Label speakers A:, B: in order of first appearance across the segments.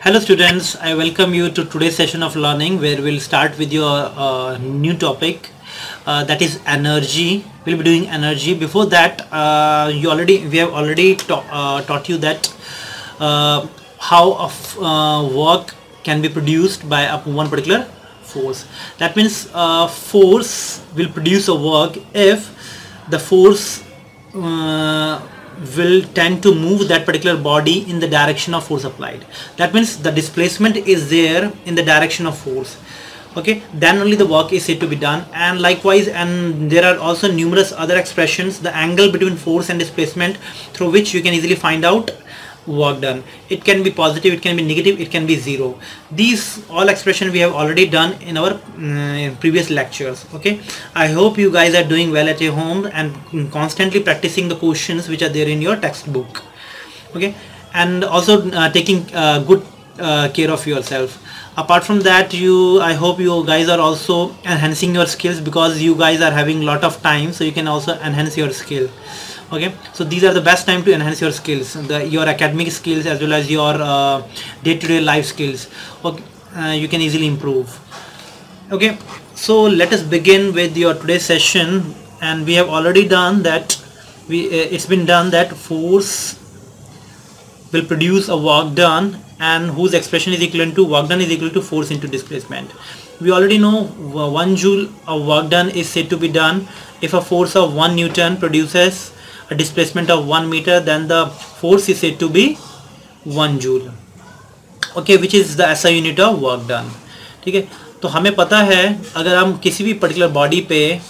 A: Hello students, I welcome you to today's session of learning where we'll start with your new topic that is energy. We'll be doing energy. Before that, we have already taught you that how work can be produced by one particular force. That means force will produce a work if the force will tend to move that particular body in the direction of force applied. That means the displacement is there in the direction of force. Okay, then only the work is said to be done. And likewise, and there are also numerous other expressions, the angle between force and displacement, through which you can easily find out work done. It can be positive, it can be negative, it can be zero. These all expressions we have already done in our previous lectures. Okay, I hope you guys are doing well at your home and constantly practicing the questions which are there in your textbook. Okay, and also taking good care of yourself. Apart from that, I hope you guys are also enhancing your skills, because you guys are having lot of time, so you can also enhance your skill. Okay, so these are the best time to enhance your skills, your academic skills as well as your day-to-day life skills. Okay, you can easily improve. Okay, so let us begin with your today's session. And we have already done that. It's been done that force will produce a work done, and whose expression is equivalent to work done is equal to force into displacement. We already know 1 joule of work done is said to be done if a force of 1 Newton produces a displacement of 1 meter, then the force is said to be 1 joule. Okay, which is the SI unit of work done. ठीक है, तो हमें पता है अगर हम किसी भी पर्टिकुलर बॉडी पे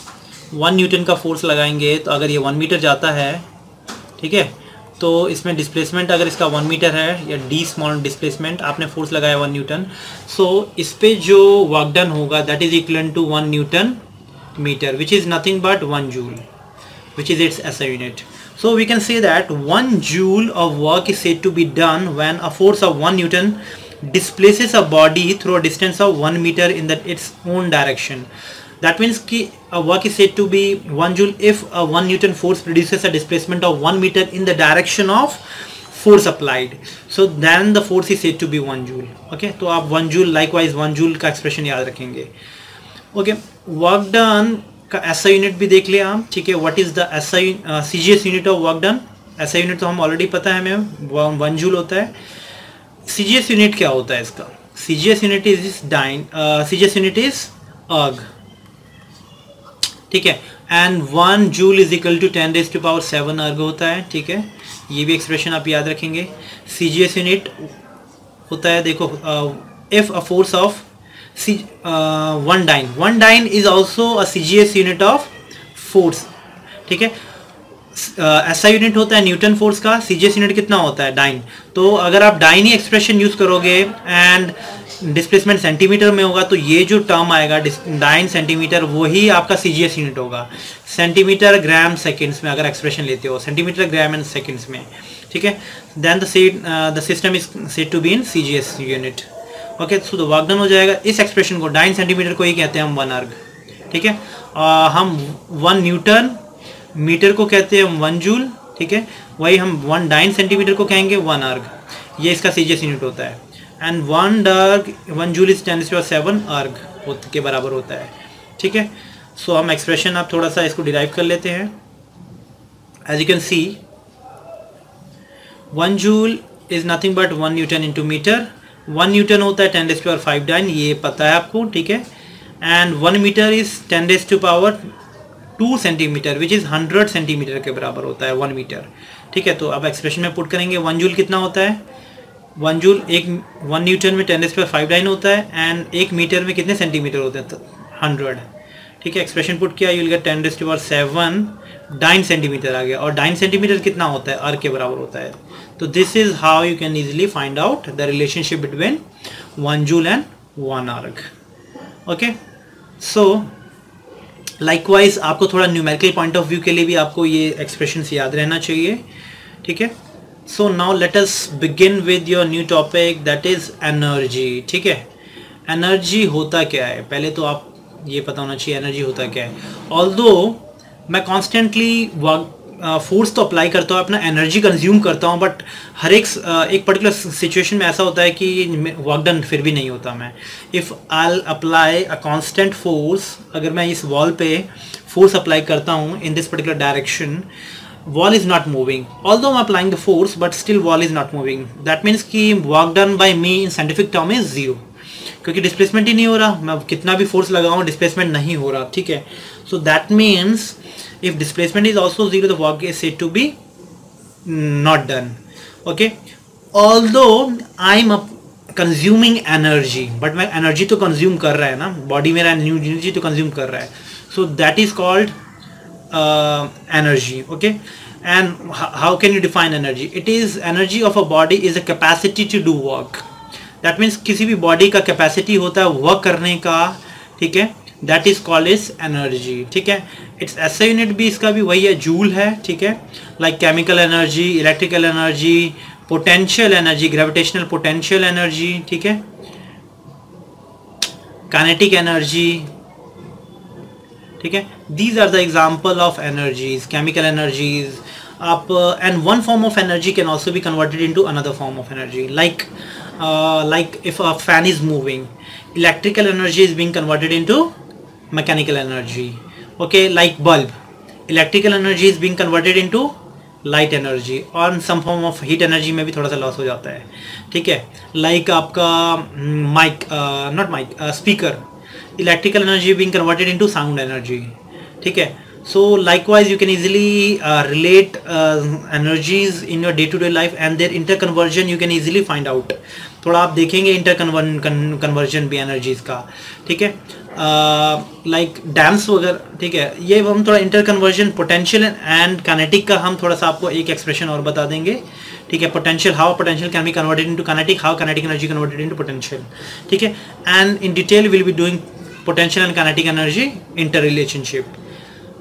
A: 1 न्यूटन का फोर्स लगाएंगे, तो अगर ये 1 मीटर जाता है, ठीक है, तो इसमें डिस्प्लेसमेंट अगर इसका 1 मीटर है, या डी स्मॉल डिस्प्लेसमेंट, आपने फोर्स लगाया 1 न्यूटन, सो इस पे जो वर्क डन होगा that is equal to 1 newton metre, which is nothing but 1 joule, which is its SI unit. So we can say that 1 joule of work is said to be done when a force of 1 Newton displaces a body through a distance of 1 meter in its own direction. That means कि a work is said to be 1 joule if a 1 Newton force produces a displacement of 1 meter in the direction of force applied. So then the force is said to be 1 joule. Okay, तो आप 1 joule likewise 1 joule का expression याद रखेंगे. Okay, work done का SI unit भी देख लिया हम. ठीक है, what is the CGS unit of work done. SI unit तो हम ऑलरेडी पता है हमें 1 जूल होता है. CGS यूनिट क्या होता है इसका? CGS unit is erg. ठीक है, and 1 joule is equal to 10⁷ erg होता है. ठीक है, ये भी एक्सप्रेशन आप याद रखेंगे. CGS यूनिट होता है, देखो, if a force of 1 dyne is also a CGS unit of force. ठीक है, SI यूनिट होता है न्यूटन फोर्स का, CGS यूनिट कितना होता है? डाइन. तो अगर आप डाइन ही एक्सप्रेशन यूज करोगे एंड डिस्प्लेसमेंट सेंटीमीटर में होगा, तो ये जो टर्म आएगा डाइन सेंटीमीटर, वही आपका CGS यूनिट होगा. सेंटीमीटर ग्राम सेकेंड्स में अगर एक्सप्रेशन लेते हो, सेंटीमीटर ग्राम एंड सेकेंड्स में. ठीक है, then the system is said to be in CGS unit. Okay, so तो वर्क डन हो जाएगा. इस एक्सप्रेशन को 9 सेंटीमीटर को ही कहते हैं हम 1 अर्ग. ठीक है, हम 1 न्यूटन मीटर को कहते हैं 1 जूल. ठीक है, वही हम 1 सेंटीमीटर को कहेंगे 1 अर्ग. ये इसका CGS यूनिट होता है. एंड 1 जूल इज 10⁷ अर्ग के बराबर होता है. ठीक है, सो हम एक्सप्रेशन आप थोड़ा सा इसको डिराइव कर लेते हैं. As you can see, 1 joule is nothing but 1 newton into metre. 1 newton होता है 10⁵ डाइन, ये पता है आपको. ठीक है, and 1 metre is 10⁻² centimetre, which is 100 centimetre के बराबर होता है 1 मीटर. ठीक है, तो अब एक्सप्रेशन में पुट करेंगे. 1 जूल कितना होता है? 1 जूल 1 न्यूटन में 10⁵ डाइन होता है, एंड 1 मीटर में कितने सेंटीमीटर होते हैं? 100. ठीक है, एक्सप्रेशन पुट किया, you will get 10⁷ dyne centimetre आ गया. और डाइन सेंटीमीटर कितना होता है? अर्ग के बराबर होता है. तो this is how you can easily find out the relationship between 1 joule and 1 अर्ग. ओके, सो लाइकवाइज आपको थोड़ा न्यूमेरिकल पॉइंट ऑफ व्यू के लिए भी आपको ये एक्सप्रेशंस याद रहना चाहिए. ठीक है, so now let us begin with your new topic, that is energy. ठीक है, एनर्जी होता क्या है? पहले तो आप ये पता होना चाहिए एनर्जी होता क्या है. ऑल्दो मैं कॉन्स्टेंटली फोर्स तो अप्लाई करता हूँ, अपना एनर्जी कंज्यूम करता हूँ, बट हर एक पर्टिकुलर सिचुएशन में ऐसा होता है कि वर्क डन फिर भी नहीं होता। मैं if I apply a constant force, अगर मैं इस वॉल पे फोर्स अप्लाई करता हूँ in this particular direction, wall is not moving, although I'm applying the force but still wall is not moving. That means कि work done by me in scientific term is zero, क्योंकि displacement ही नहीं हो रहा, मैं कितना भी force लगाऊं displacement नहीं हो रहा, ठीक है। So that means if displacement is also zero the work is said to be not done, okay. Although I am consuming energy, but मैं एनर्जी तो कंज्यूम कर रहा है ना, बॉडी मेरा एनर्जी तो कंज्यूम कर रहा है, so that is called energy, okay. And how can you define energy? It is energy of a body is a capacity to do work. That means किसी भी बॉडी का कैपेसिटी होता है वर्क करने का, ठीक है, that is called is energy, ठीक है। इट्स ऐसा यूनिट भी इसका भी वही है, जूल है, ठीक है। Like chemical energy, electrical energy, potential energy, gravitational potential energy, ठीक है, काइनेटिक एनर्जी, ठीक है। These are the example of energies, chemical energies. आप and one form of energy can also be converted into another form of energy, like if a fan is moving, electrical energy is being converted into mechanical energy, okay. Like bulb, electrical energy is being converted into light energy, और some form of heat energy में भी थोड़ा सा loss हो जाता है, ठीक है। Like आपका mic, not mic, speaker, electrical energy being converted into sound energy, ठीक है। So likewise you can easily relate energies in your day to day life and their interconversion you can easily find out. थोड़ा आप देखेंगे interconversion भी energies का, ठीक है। Like dams वगैरह, ठीक है, ये हम थोड़ा इंटरकन्वर्जन पोटेंशियल एंड काइनेटिक का हम थोड़ा सा आपको एक एक्सप्रेशन और बता देंगे, ठीक है। Potential, how potential can be converted into kinetic, how kinetic energy converted into potential, ठीक है। And in detail will be doing potential and kinetic energy interrelationship,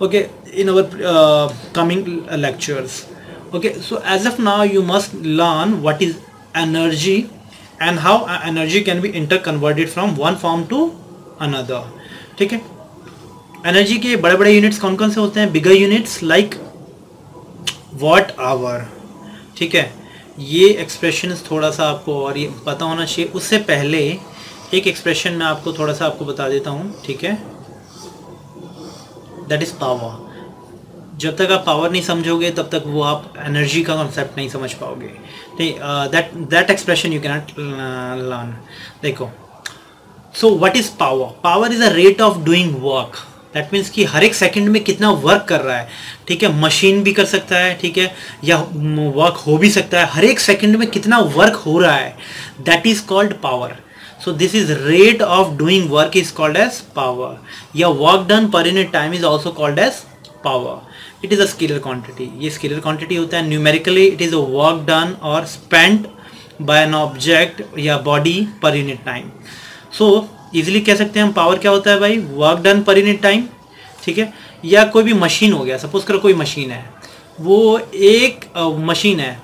A: okay, in our coming lectures, okay. So as of now you must learn what is energy and how energy can be interconverted from one form to another, ठीक है। Energy के बड़े बड़े units कौन कौन से होते हैं? बिगर यूनिट्स लाइक वॉट आवर, ठीक है। ये एक्सप्रेशंस थोड़ा सा आपको और ये पता होना चाहिए। उससे पहले एक एक्सप्रेशन मैं आपको थोड़ा सा आपको बता देता हूँ, ठीक है, दैट इज पावर। जब तक आप पावर नहीं समझोगे तब तक वो आप एनर्जी का कॉन्सेप्ट नहीं समझ पाओगे, ठीक। That expression you can not learn. देखो, so what is power? Power is a rate of doing work, that means कि हर एक सेकंड में कितना वर्क कर रहा है, ठीक है। मशीन भी कर सकता है, ठीक है, या वर्क हो भी सकता है, हर एक सेकंड में कितना वर्क हो रहा है, that is called power. So this is rate of doing work is called as power. या work done per unit time is also called as power. It is a scalar quantity. ये scalar quantity होता है। Numerically it is a work done or spent by an object या body per unit time. So easily कह सकते हैं हम power क्या होता है भाई? Work done per unit time, ठीक है। या कोई भी मशीन हो गया, सपोज करो कोई मशीन है, वो एक मशीन है,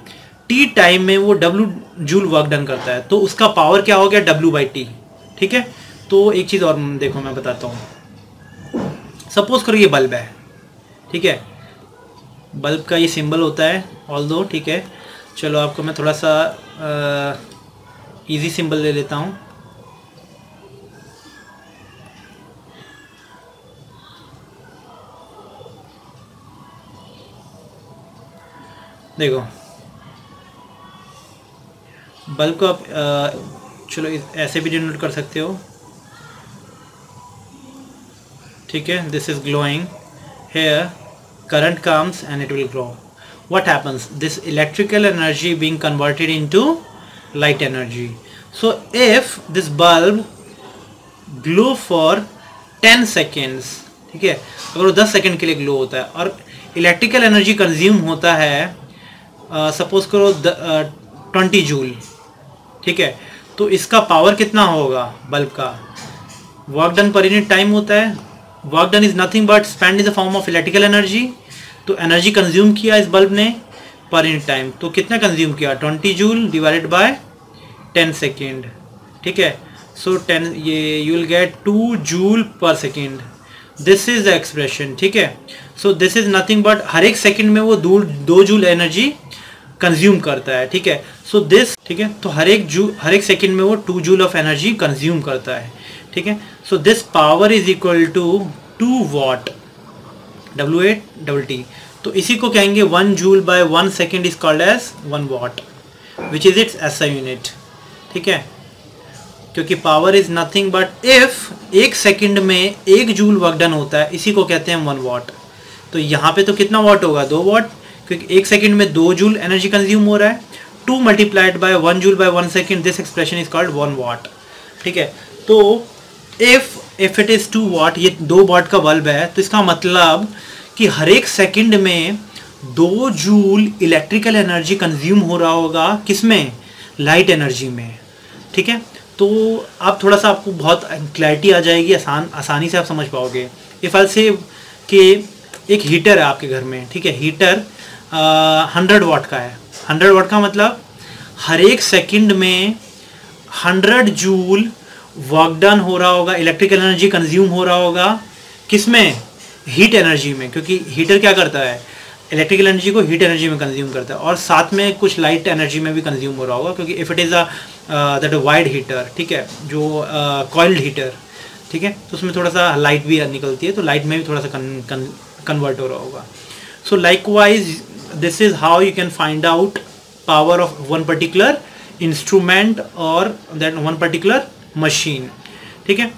A: टी टाइम में वो W जूल वर्क डन करता है, तो उसका पावर क्या हो गया? W/T, ठीक है। तो एक चीज़ और देखो मैं बताता हूँ। सपोज करो ये बल्ब है, ठीक है, बल्ब का ये सिंबल होता है ऑल्दो, ठीक है। चलो आपको मैं थोड़ा सा इजी सिंबल ले लेता हूँ। देखो बल्ब को आप चलो ऐसे भी डिनोट कर सकते हो, ठीक है। This is glowing, here current comes and it will glow. What happens? This electrical energy being converted into light energy. So if this bulb glow for 10 seconds, ठीक है, अगर वो 10 सेकेंड के लिए ग्लो होता है और इलेक्ट्रिकल एनर्जी कंज्यूम होता है सपोज करो 20 जूल, ठीक है, तो इसका पावर कितना होगा बल्ब का? Work done per unit time होता है। Work done is nothing but spend in the form of electrical energy. तो एनर्जी कंज्यूम किया इस बल्ब ने पर यूनिट टाइम, तो कितना कंज्यूम किया? 20 जूल डिवाइडेड बाय 10 सेकेंड, ठीक है। सो 10 ये you will get 2 joule per second. This is the expression, ठीक है। So this is nothing but हर एक सेकंड में वो 2 जूल एनर्जी कंज्यूम करता है, ठीक है। सो दिस, ठीक है, तो हर एक सेकंड में वो 2 जूल ऑफ एनर्जी कंज्यूम करता है, ठीक है। So this power is equal to 2 watt, W8 तो इसी को कहेंगे 1 joule by 1 second is called as 1 watt which is its SI unit, ठीक है। क्योंकि power is nothing but if एक सेकंड में 1 जूल वर्क डन होता है, इसी को कहते हैं 1 वाट। तो यहाँ पे तो कितना वाट होगा, 2 वाट, क्योंकि एक सेकंड में 2 जूल एनर्जी कंज्यूम हो रहा है। 2 multiplied by 1 joule by 1 second, this expression is called 1 watt, ठीक है। तो इफ इट इज 2 वाट, ये 2 वाट का बल्ब है, तो इसका मतलब कि हर एक सेकंड में 2 जूल इलेक्ट्रिकल एनर्जी कंज्यूम हो रहा होगा, किसमें, लाइट एनर्जी में, ठीक है। तो आप थोड़ा सा, आपको बहुत क्लैरिटी आ जाएगी, आसानी से आप समझ पाओगे। इफ आई से कि एक हीटर है आपके घर में, ठीक है, हीटर 100 वाट का है। 100 वाट का मतलब हर एक सेकंड में 100 जूल वर्क डन हो रहा होगा, इलेक्ट्रिकल एनर्जी कंज्यूम हो रहा होगा, किसमें, हीट एनर्जी में, क्योंकि हीटर क्या करता है, इलेक्ट्रिकल एनर्जी को हीट एनर्जी में कंज्यूम करता है, और साथ में कुछ लाइट एनर्जी में भी कंज्यूम हो रहा होगा, क्योंकि if it is that wide heater, ठीक है, जो कॉइल्ड हीटर, ठीक है, तो उसमें थोड़ा सा लाइट भी निकलती है, तो लाइट में भी थोड़ा सा कन्वर्ट हो रहा होगा। सो likewise this is how you can find out power of one particular instrument और दैट वन पर्टिकुलर मशीन, ठीक है।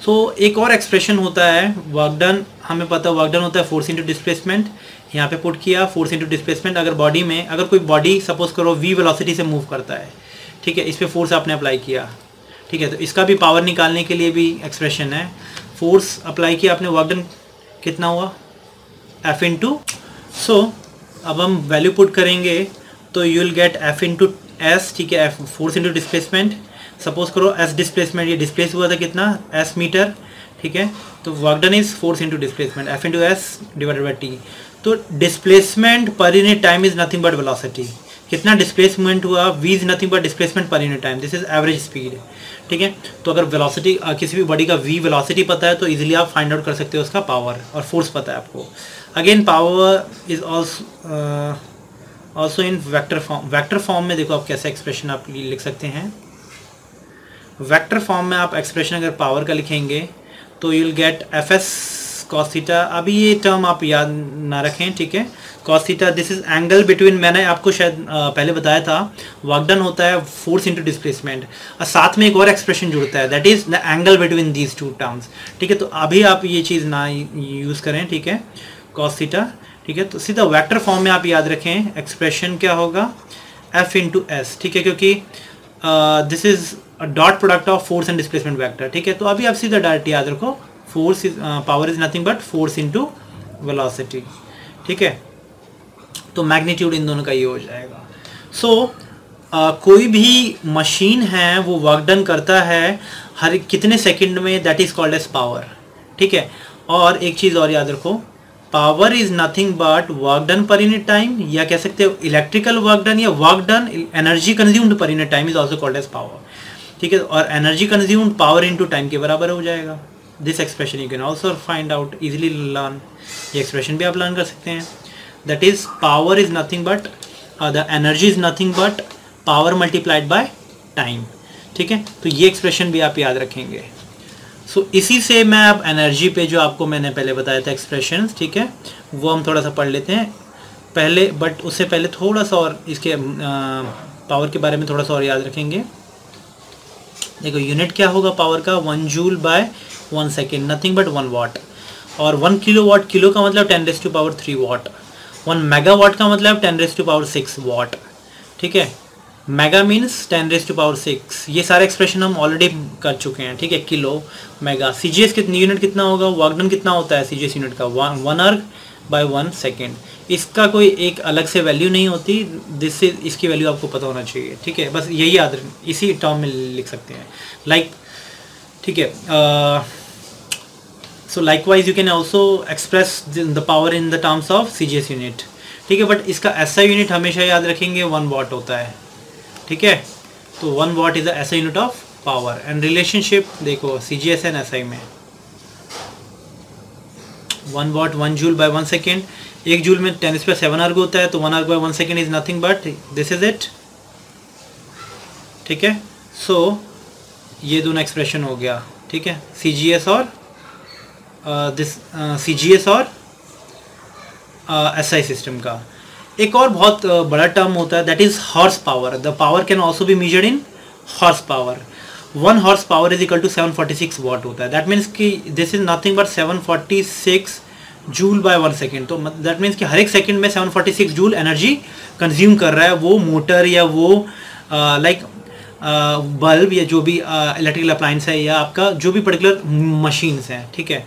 A: सो एक और एक्सप्रेशन होता है वर्क डन, हमें पता है वर्क डन होता है फोर्स इनटू डिस्प्लेसमेंट। यहाँ पे पुट किया फोर्स इनटू डिस्प्लेसमेंट। अगर बॉडी में, अगर कोई बॉडी सपोज करो v वेलोसिटी से मूव करता है, ठीक है, इस पे फोर्स आपने अप्लाई किया, ठीक है, तो इसका भी पावर निकालने के लिए भी एक्सप्रेशन है। फोर्स अप्लाई किया आपने, वर्क डन कितना हुआ, F इंटू, सो अब हम वैल्यू पुट करेंगे तो you will get F into S, ठीक है, F force into displacement. Suppose करो S डिस्प्लेसमेंट, ये डिस्प्लेस हुआ था कितना, S मीटर, ठीक है, तो work done is force into displacement, F into S divided by T. तो displacement per unit time is nothing but velocity. कितना डिस्प्लेसमेंट हुआ, v is nothing but displacement per unit time, this is average speed, ठीक है। तो अगर velocity, किसी भी body का v वेलोसिटी पता है तो इजीली आप फाइंड आउट कर सकते हो उसका पावर, और फोर्स पता है आपको। Again power is also in vector form. Vector form में देखो आप कैसे एक्सप्रेशन आप लिख सकते हैं। वेक्टर फॉर्म में आप एक्सप्रेशन अगर पावर का लिखेंगे तो you will gate Fs cos theta. अभी ये टर्म आप याद ना रखें, ठीक है, cos theta this is angle between, मैंने आपको शायद पहले बताया था वर्क डन होता है फोर्स इनटू डिस्प्लेसमेंट, और साथ में एक और एक्सप्रेशन जुड़ता है, that is the angle between these two terms, ठीक है। तो अभी आप ये चीज़ ना यूज़ करें, ठीक है, cos थीटा, ठीक है। तो सीधा वेक्टर फॉर्म में आप याद रखें एक्सप्रेशन क्या होगा, F इंटू एस, ठीक है, क्योंकि this is dot product of force and displacement vector, ठीक है। तो अभी आप सीधा डायरेक्ट याद रखो, force is power is nothing but force into velocity, ठीक है। तो मैग्नीट्यूड इन दोनों का ये हो जाएगा। सो कोई भी मशीन है वो वर्क डन करता है हर कितने सेकंड में, that is called as power, ठीक है। और एक चीज़ और याद रखो, power is nothing but work done per unit time, या कह सकते हो इलेक्ट्रिकल वर्क डन या work done energy consumed per unit time is also called as power, ठीक है। और energy consumed power into time के बराबर हो जाएगा। This expression you can also find out easily learn, ये एक्सप्रेशन भी आप लर्न कर सकते हैं। That is power is nothing but the energy is nothing but power multiplied by time, ठीक है। तो ये एक्सप्रेशन भी आप याद रखेंगे। सो इसी से मैं अब एनर्जी पे जो आपको मैंने पहले बताया था एक्सप्रेशंस, ठीक है, वो हम थोड़ा सा पढ़ लेते हैं पहले, बट उससे पहले थोड़ा सा और इसके पावर के बारे में थोड़ा सा और याद रखेंगे। देखो यूनिट क्या होगा पावर का, 1 joule by 1 second, nothing but 1 watt. और 1 किलोवाट, किलो का मतलब 10⁻³ वाट। 1 मेगावाट का मतलब 10⁻6 वाट, ठीक है। Mega means 10⁻6। ये सारे एक्सप्रेशन हम ऑलरेडी कर चुके हैं, ठीक है। किलो, मेगा, CGS कितनी यूनिट कितना होगा, वर्क डन कितना होता है CGS यूनिट का, 1 अर्ग बाय 1 सेकेंड। इसका कोई एक अलग से वैल्यू नहीं होती, जिससे इसकी वैल्यू आपको पता होना चाहिए, ठीक है। बस यही याद इसी टर्म में लिख सकते हैं, लाइक, ठीक है। सो likewise you can also express the power in the terms of CGS unit, ठीक है। बट इसका SI यूनिट हमेशा याद रखेंगे 1 वाट होता है, ठीक है। तो 1 watt is the SI unit of power. And relationship देखो CGS एंड SI में, 1 watt 1 joule by 1 second, 1 joule में 10⁻⁷ अर्ग होता है, तो 1 erg by 1 second is nothing but this is it. ठीक है, सो ये दोनों एक्सप्रेशन हो गया। ठीक है, CGS और CGS और SI सिस्टम का। एक और बहुत बड़ा टर्म होता है, that is horsepower. The power can also be measured in horsepower. 1 horsepower is equal to 746 watt होता है। दैट मीन्स कि this is nothing but 746 joule by 1 second. तो दैट मीन्स कि हर एक second में 746 joule energy consume कर रहा है वो मोटर या वो लाइक बल्ब या जो भी इलेक्ट्रिकल अप्लायंस है या आपका जो भी पर्टिकुलर मशीन्स हैं। ठीक है,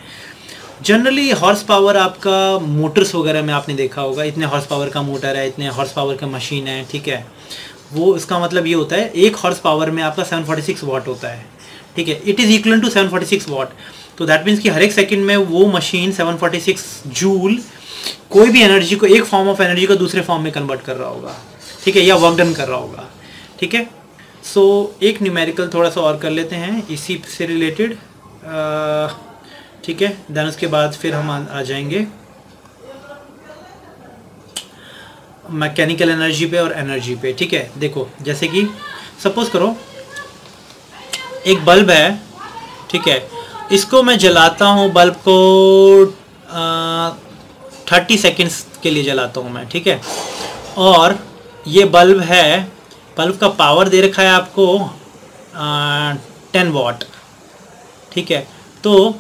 A: जनरली हॉर्स पावर आपका मोटर्स वगैरह में आपने देखा होगा, इतने हॉर्स पावर का मोटर है, इतने हॉर्स पावर का मशीन है। ठीक है, वो इसका मतलब ये होता है 1 हॉर्स पावर में आपका 746 वाट होता है। ठीक है, इट इज़ इक्वल टू 746 वाट। तो दैट मीन्स कि हर एक सेकेंड में वो मशीन 746 जूल कोई भी एनर्जी को, एक फॉर्म ऑफ एनर्जी को दूसरे फॉर्म में कन्वर्ट कर रहा होगा। ठीक है, या वर्क डन कर रहा होगा। ठीक है, सो एक न्यूमेरिकल थोड़ा सा और कर लेते हैं इसी से रिलेटेड। ठीक है, देन उसके बाद फिर हम आ जाएंगे मैकेनिकल एनर्जी पे और एनर्जी पे। ठीक है, देखो जैसे कि सपोज करो एक बल्ब है। ठीक है, इसको मैं जलाता हूँ, बल्ब को 30 सेकेंड्स के लिए जलाता हूँ मैं। ठीक है, और ये बल्ब है, बल्ब का पावर दे रखा है आपको 10 वाट। ठीक है, तो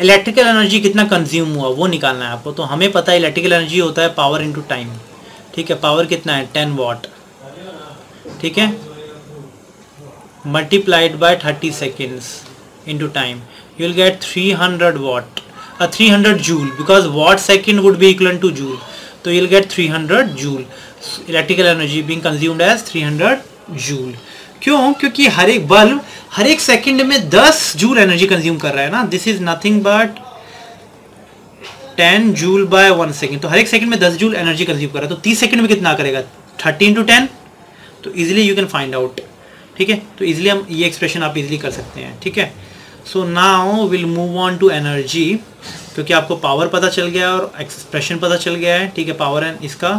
A: इलेक्ट्रिकल एनर्जी कितना कंज्यूम हुआ वो निकालना है आपको। तो हमें पता है इलेक्ट्रिकल एनर्जी होता है पावर इनटू टाइम। ठीक है, पावर कितना है 10 वाट। ठीक है, multiplied by 30 seconds into time, you will get 300 watt 300 joule, because watt second would be equal to joule. तो you will get 300 joule electrical energy being consumed as 300 joule. क्यों? क्योंकि हर एक बल्ब हर एक second में 10 joule energy consume कर रहा है ना। This is nothing but 10 joule by 1 second. तो हर एक सेकंड में 10 जूल एनर्जी कंज्यूम कर रहा है। तो 30 सेकंड में कितना करेगा? 30 इंटू 10। तो easily you can find out. ठीक है, तो इजिली हम ये एक्सप्रेशन आप इजिली कर सकते हैं। ठीक है, so now will move on to energy, क्योंकि आपको पावर पता चल गया और एक्सप्रेशन पता चल गया है। ठीक है, पावर एंड इसका,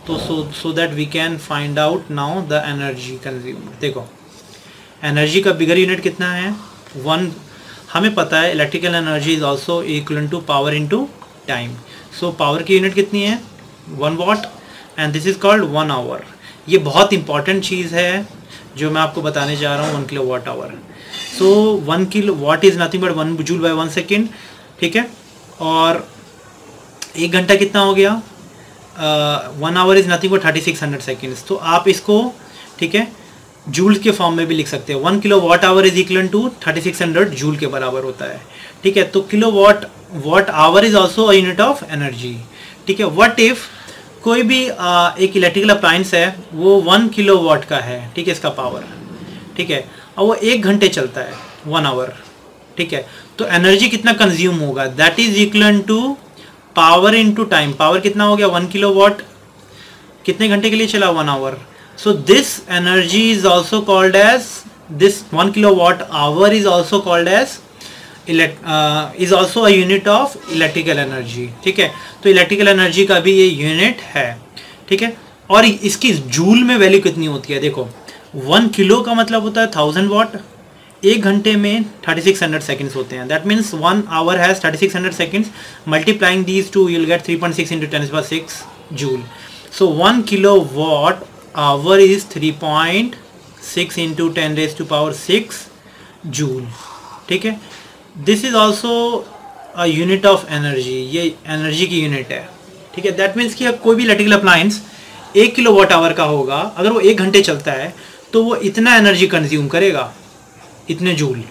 A: तो so that we can find out now the energy consumed. देखो एनर्जी का बिगर यूनिट कितना है 1। हमें पता है electrical energy is also equal to power into time. So power की यूनिट कितनी है 1 watt and this is called 1 hour. ये बहुत इंपॉर्टेंट चीज़ है जो मैं आपको बताने जा रहा हूँ, 1 kilowatt hour. So 1 kilowatt is nothing but 1 joule by 1 second. ठीक है, और 1 घंटा कितना हो गया 1 hour is nothing but 3600 seconds. तो आप इसको ठीक है जूल के फॉर्म में भी लिख सकते हैं। 1 kilowatt hour is equal to 3600 joule के बराबर होता है। ठीक है, तो kilowatt hour is also a unit of energy. ठीक है, व्हाट इफ कोई भी एक इलेक्ट्रिकल अप्लायंस है वो 1 किलो वाट का है। ठीक है, इसका पावर। ठीक है, और वो 1 घंटे चलता है 1 आवर। ठीक है, तो एनर्जी कितना कंज्यूम होगा that is equal to power into time. Power कितना हो गया 1 किलो वाट, कितने घंटे के लिए चला 1 our. So this energy is also called as, this 1 kilowatt hour is also called as is also a unit of electrical energy. ठीक है, तो इलेक्ट्रिकल एनर्जी का भी ये यूनिट है। ठीक है, और इसकी जूल में वैल्यू कितनी होती है देखो 1 किलो का मतलब होता है 1000 वाट। 1 घंटे में 3600 सेकेंड्स होते हैं। That means 1 hour has 3600 seconds. Multiplying these two you'll get 3.6 into 10⁶ joule. So 1 kilowatt hour is 3.6 into 10⁶ joule. ठीक है, this is also a unit of energy, ये एनर्जी की यूनिट है। ठीक है, दैट मीन्स कि कोई भी electrical appliance 1 kilowatt hour का होगा, अगर वो 1 घंटे चलता है तो वो इतना एनर्जी कंज्यूम करेगा, इतने जूल।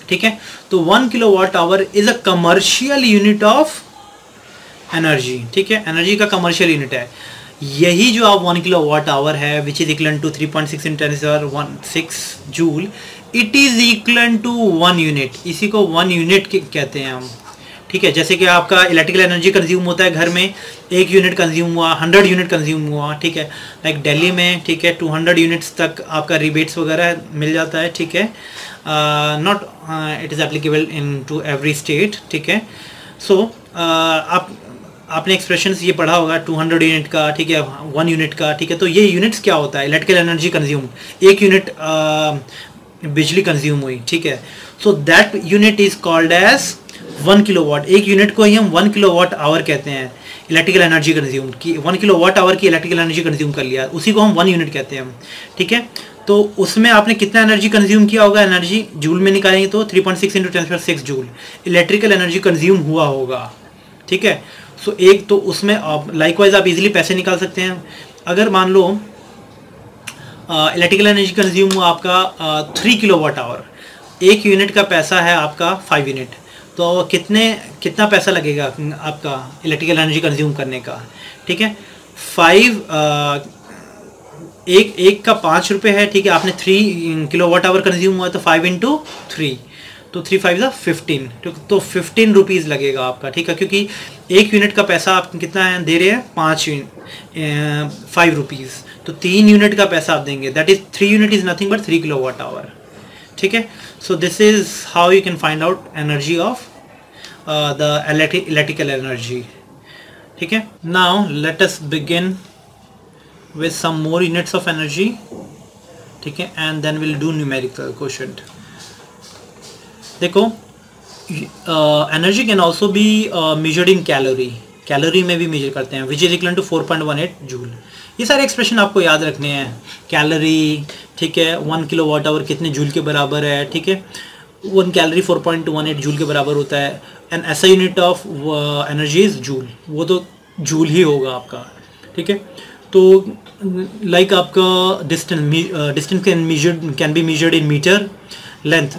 A: ठीक है, तो 1 kilowatt hour is a commercial unit of energy. ठीक है, एनर्जी का कमर्शियल यूनिट है। यही जो आप 1 किलो वाट आवर है which is equal to 3.6 into 10⁶ joule, it is equal to 1 unit. इसी को 1 यूनिट कहते हैं हम। ठीक है, जैसे कि आपका इलेक्ट्रिकल एनर्जी कंज्यूम होता है घर में 1 यूनिट कंज्यूम हुआ, 100 यूनिट कंज्यूम हुआ। ठीक है, लाइक दिल्ली में ठीक है 200 यूनिट्स तक आपका रिबेट्स वगैरह मिल जाता है। ठीक है, not it is applicable in to every state. ठीक है, सो आप आपने एक्सप्रेशंस ये पढ़ा होगा 200 यूनिट का, ठीक है, 1 यूनिट का, ठीक है। तो ये यूनिट्स क्या होता है, इलेक्ट्रिकल एनर्जी कंज्यूम, 1 यूनिट बिजली कंज्यूम हुई, ठीक है। So that unit is called as 1 kilowatt. 1 unit को ही हम 1 किलोवाट आवर कहते हैं, इलेक्ट्रिकल एनर्जी कंज्यूम की 1 किलोवाट आवर की इलेक्ट्रिकल एनर्जी कंज्यूम कर लिया, उसी को हम 1 यूनिट कहते हैं हम, ठीक है। तो उसमें आपने कितना एनर्जी कंज्यूम किया होगा, एनर्जी जूल में निकालेंगे तो 3.6 × 10⁶ जूल इलेक्ट्रिकल एनर्जी कंज्यूम हुआ होगा, ठीक है। सो एक तो उसमें आप लाइकवाइज आप इजीली पैसे निकाल सकते हैं। अगर मान लो इलेक्ट्रिकल एनर्जी कंज्यूम हुआ आपका 3 किलोवाट आवर, 1 यूनिट का पैसा है आपका 5 यूनिट, तो कितना पैसा लगेगा आपका इलेक्ट्रिकल एनर्जी कंज्यूम करने का, ठीक है। 5 एक का 5 रुपये है, ठीक है। आपने 3 किलोवाट आवर कंज्यूम हुआ तो 5 × 3, तो 3 5 = 15, तो 15 रुपीज़ लगेगा आपका, ठीक है। क्योंकि 1 यूनिट का पैसा आप कितना है दे रहे हैं, 5 रुपीज़, तो 3 यूनिट का पैसा आप देंगे, that is 3 unit is nothing but 3 kilowatt hour, ठीक है। So this is how you can find out energy of the electrical energy, ठीक है। Now let us begin with some more units of energy, ठीक है, and then we'll do numerical quotient। देखो energy can also be measured in calorie में भी measure करते हैं, which is equal to 4.18 joule. ये सारे एक्सप्रेशन आपको याद रखने हैं, कैलोरी, ठीक है, 1 किलोवाट आवर कितने जूल के बराबर है, ठीक है, 1 कैलोरी 4.18 जूल के बराबर होता है, एंड ऐसा unit of energy is joule, वो तो जूल ही होगा आपका, ठीक है। तो लाइक आपका distance can be measured in metre, length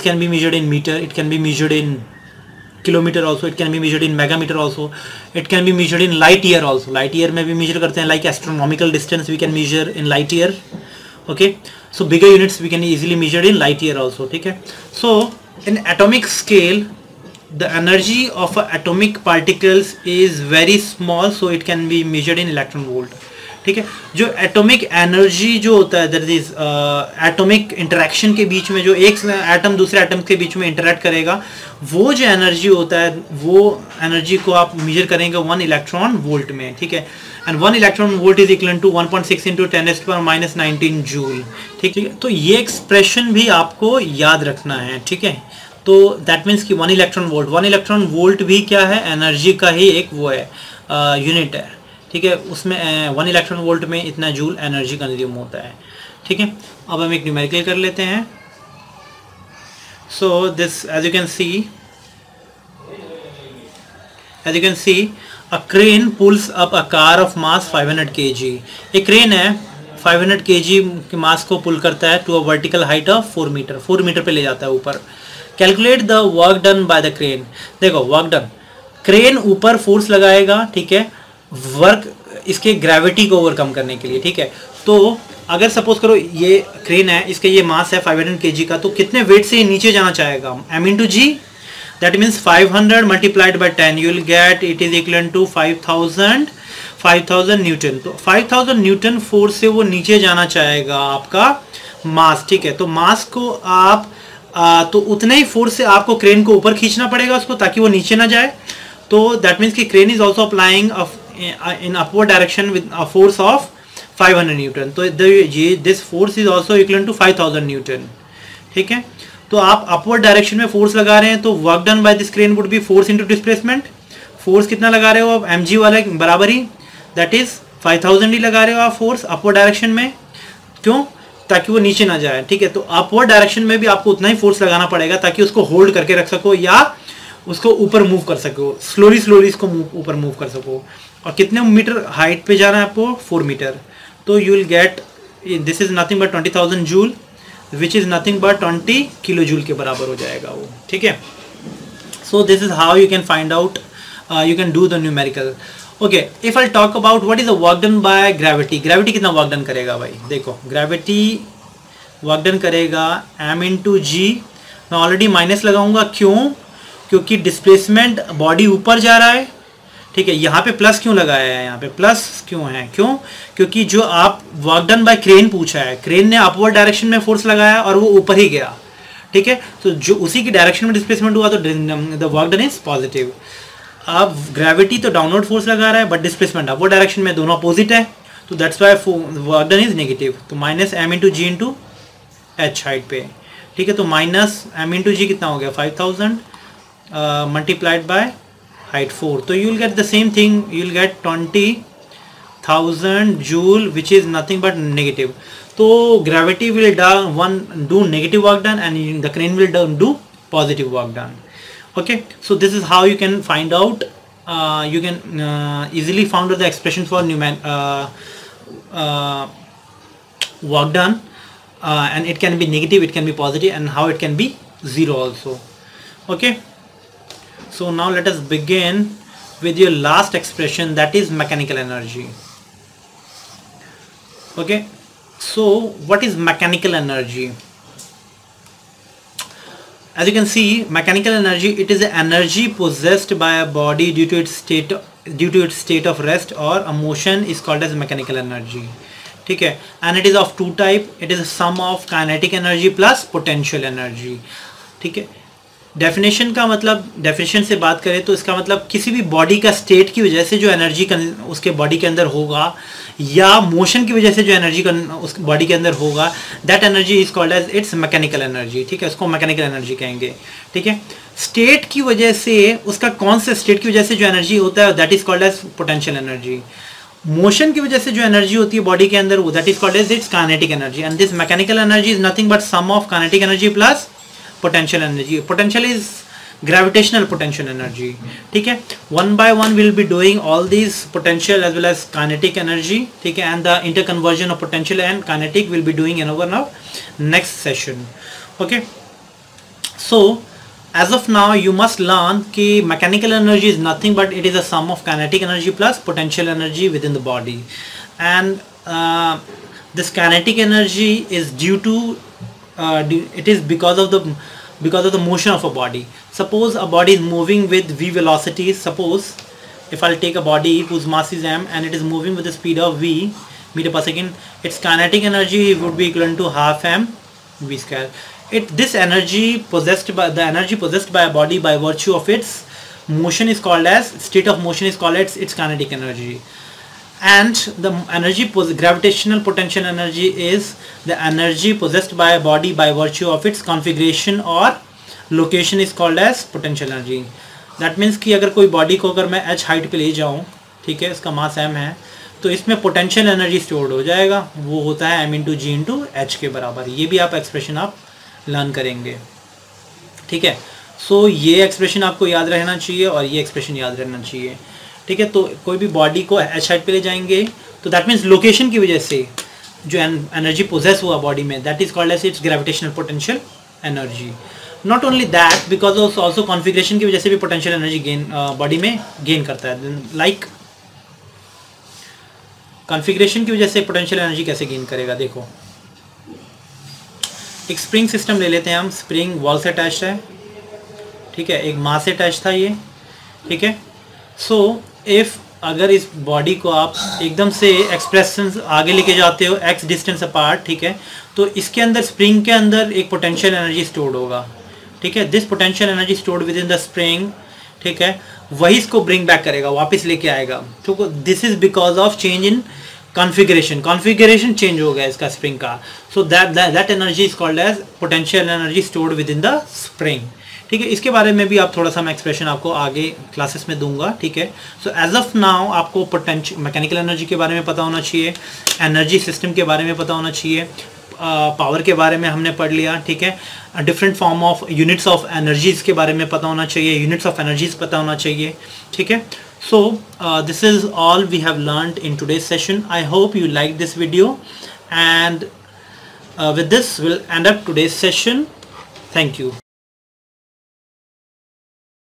A: can be measured in metre, it can be measured in kilometre also, it can be measured in megametre also, it can be measured in light year also, light year में भी measure करते हैं, like astronomical distance we can measure in light year, okay. So bigger units we can easily measured in light year also, ठीक है। So in atomic scale the energy of atomic particles is very small, so it can be measured in electron volt, ठीक है। जो atomic energy जो होता है, that is atomic interaction के बीच में, जो एक एटम दूसरे एटम के बीच में इंटरेक्ट करेगा, वो जो एनर्जी होता है, वो एनर्जी को आप मेजर करेंगे 1 इलेक्ट्रॉन वोल्ट में, ठीक है। And 1 electron volt is equal to 1.6 × 10⁻⁻19 joule, ठीक है। तो ये एक्सप्रेशन भी आपको याद रखना है, ठीक है। तो दैट मीन्स कि 1 इलेक्ट्रॉन वोल्ट भी क्या है, एनर्जी का ही एक वो है, यूनिट है, ठीक है। उसमें 1 इलेक्ट्रॉन वोल्ट में इतना जूल एनर्जी कंज्यूम होता है, ठीक है। अब हम एक न्यूमेरिकल कर लेते हैं। So this as you can see a crane pulls up a car of mass 500 kg। एक क्रेन है 500 kg के मास को पुल करता है to a vertical height of 4 meter, 4 meter पे ले जाता है ऊपर। Calculate the work done by the crane. देखो वर्क डन, क्रेन ऊपर फोर्स लगाएगा, ठीक है, वर्क इसके ग्रेविटी को ओवरकम करने के लिए, ठीक है। तो अगर सपोज करो ये क्रेन है, इसके ये मास है 500 kg का, तो कितने वेट से नीचे जाना चाहेगा, m × g, that means 500 multiplied by 10, you will get it is equal to 5000 newton. तो 5000 न्यूटन फोर्स से वो नीचे जाना चाहेगा आपका मास, ठीक है। तो मास को आप तो उतने ही फोर्स से आपको क्रेन को ऊपर खींचना पड़ेगा उसको, ताकि वो नीचे ना जाए। तो दैट मीन्स कि crane is also applying in upward direction with a force of 500 newton. तो ये this force is also equal to 5000 newton, ठीक है। तो आप अपवर्ड डायरेक्शन में फोर्स लगा रहे हैं, तो work done by this crane would be force into displacement. Force कितना लगा रहे हो आप, mg वाले बराबर ही, दैट इज 5000 ही लगा रहे हो आप फोर्स अपवर्ड डायरेक्शन में, क्यों, ताकि वो नीचे ना जाए, ठीक है। तो अपवर्ड डायरेक्शन में भी आपको उतना ही फोर्स लगाना पड़ेगा ताकि उसको होल्ड करके रख सको या उसको ऊपर मूव कर सको, स्लोली इसको ऊपर मूव कर सको। और कितने मीटर हाइट पे जाना है आपको, 4 मीटर। तो you will get this is nothing but 20,000 joule, which is nothing but 20 kilo joule के बराबर हो जाएगा वो, ठीक है। So this is how you can find out, you can do the numerical. Okay, if I talk about what is the work done by gravity. Gravity कितना work done करेगा भाई, देखो ग्रेविटी वर्क डन करेगा m × g। मैं already minus लगाऊंगा, क्यों, क्योंकि displacement body ऊपर जा रहा है, ठीक है। यहाँ पे प्लस क्यों लगाया है, यहाँ पे प्लस क्यों है, क्यों, क्योंकि जो आप वर्क डन बाय क्रेन पूछा है, क्रेन ने अपवर्ड डायरेक्शन में फोर्स लगाया और वो ऊपर ही गया, ठीक है। तो जो उसी की डायरेक्शन में डिस्प्लेसमेंट हुआ, तो the work done is positive. अब ग्रेविटी तो डाउनवर्ड फोर्स लगा रहा है बट डिस्प्लेसमेंट अपवर्ड डायरेक्शन में, दोनों अपोजिट है, तो that's why work done is negative. तो माइनस एम इंटू जी इंटू एच हाइट पे, ठीक है। तो माइनस एम इंटू जी कितना हो गया 5000 मल्टीप्लाइड बाय हाइट 4, तो you will get the same thing, you will gate 20,000 joule which is nothing but negative. तो gravity will do negative work done and the crane will do positive work done. Okay, so this is how you can find out, you can easily find out the expression for work done, and it can be negative, it can be positive, and how it can be zero also. Okay, so now let us begin with your last expression, that is mechanical energy. Okay, so what is mechanical energy? As you can see, mechanical energy, it is the energy possessed by a body due to its state of rest or a motion is called as mechanical energy. ठीक है, and it is of two type, it is a sum of kinetic energy plus potential energy. ठीक है, definition का मतलब, definition से बात करें तो इसका मतलब किसी भी बॉडी का स्टेट की वजह से जो एनर्जी उसके बॉडी के अंदर होगा, या मोशन की वजह से जो एनर्जी उस बॉडी के अंदर होगा, that energy is called as its mechanical energy. ठीक है, उसको मैकेनिकल एनर्जी कहेंगे। ठीक है, स्टेट की वजह से, उसका कौन से स्टेट की वजह से जो एनर्जी होता है that is called as potential energy. Motion की वजह से जो एनर्जी होती है बॉडी के अंदर, वो that is called as its kinetic energy, and this mechanical energy is nothing but sum of kinetic energy plus potential energy. Potential is gravitational potential energy. ठीक है, one by one we'll be doing all these potential as well as kinetic energy. ठीक है, and the interconversion of potential and kinetic will be doing in our now next session. Okay, so as of now you must learn कि mechanical energy is nothing but it is a sum of kinetic energy plus potential energy within the body, and this kinetic energy is due to it is because of the motion of a body. Suppose a body is moving with v velocities. Suppose if I'll take a body whose mass is m and it is moving with the speed of v meter per second, its kinetic energy would be equivalent to half m v square. This energy possessed by a body by virtue of its motion is called as, state of motion is called as its kinetic energy. And the energy, gravitational potential energy is the energy possessed by a body by virtue of its configuration or location is called as potential energy. That means कि अगर कोई body को अगर मैं h height पे ले जाऊँ, ठीक है, इसका मास m है, तो इसमें पोटेंशियल एनर्जी स्टोर्ड हो जाएगा, वो होता है m इंटू जी इंटू एच के बराबर। ये भी आप एक्सप्रेशन आप लर्न करेंगे। ठीक है, सो ये एक्सप्रेशन आपको याद रहना चाहिए और ये एक्सप्रेशन याद रहना चाहिए। ठीक है, तो कोई भी बॉडी को एच हाइट पे ले जाएंगे तो दैट मीन्स लोकेशन की वजह से जो एनर्जी पोजेस हुआ बॉडी में, that is called as its gravitational potential energy. Not only that, because of also configuration की वजह से भी पोटेंशियल एनर्जी गेन बॉडी में गेन करता है। लाइक कॉन्फिगरेशन की वजह से पोटेंशियल एनर्जी कैसे गेन करेगा, देखो एक स्प्रिंग सिस्टम ले लेते हैं हम। स्प्रिंग वॉल से अटैच है, ठीक है, एक मास से अटैच था ये। ठीक है, सो इफ अगर इस बॉडी को आप एकदम से एक्सप्रेशन आगे लेके जाते हो x डिस्टेंस अपार्ट, ठीक है, तो इसके अंदर, स्प्रिंग के अंदर एक पोटेंशियल एनर्जी स्टोर्ड होगा। ठीक है, this potential energy stored within the spring, ठीक है, वही इसको ब्रिंग बैक करेगा, वापस लेके आएगा। तो this is because of change in configuration change हो गया इसका स्प्रिंग का। So that energy is called as potential energy stored within the spring. ठीक है, इसके बारे में भी आप थोड़ा सा मैं एक्सप्रेशन आपको आगे क्लासेस में दूंगा। ठीक है, सो एज ऑफ नाउ आपको पोटेंशियल मैकेनिकल एनर्जी के बारे में पता होना चाहिए, एनर्जी सिस्टम के बारे में पता होना चाहिए, पावर के बारे में हमने पढ़ लिया। ठीक है, different form of units of energies के बारे में पता होना चाहिए, यूनिट्स ऑफ एनर्जीज पता होना चाहिए। ठीक है, so this is all we have learned in today's session. I hope you like this video, and with this will end up today's session. Thank you.